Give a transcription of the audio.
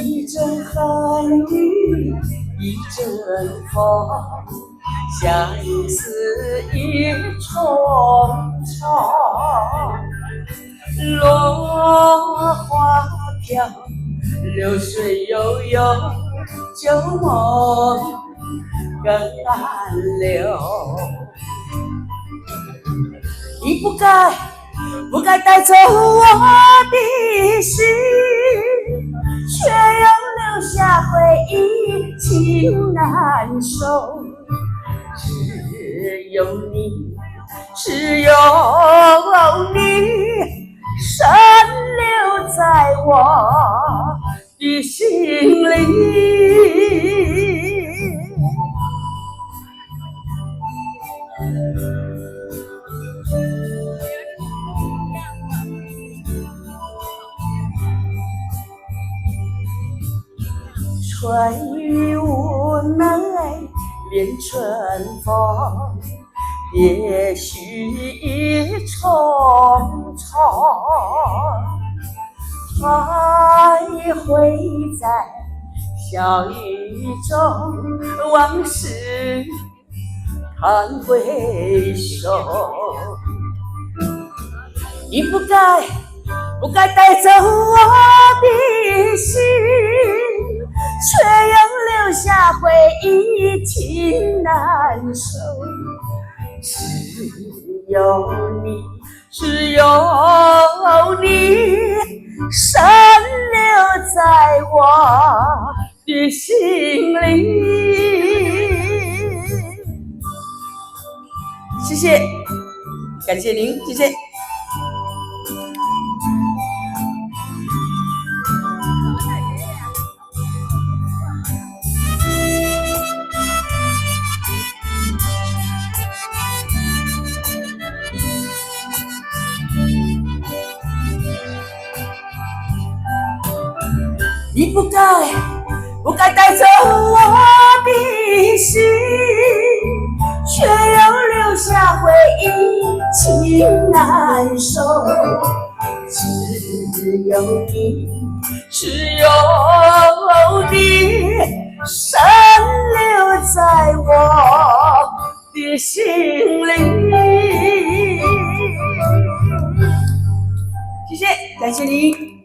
一阵寒雨一阵风，相思一重重。落花飘，流水悠悠，旧梦更难留。你不该带走我的心，却又留下回忆，情难收。只有你深留在我的心里。春雨无奈恋春风，也许一重重，还会在笑语中往事看回首。你不该带走我的心，却又留下回忆，情难收。只有你深留在我的心里。谢谢，感谢您，谢谢。你不该带走我的心，却又留下回忆，情难收。只有你深留在我的心里。谢谢，感谢您。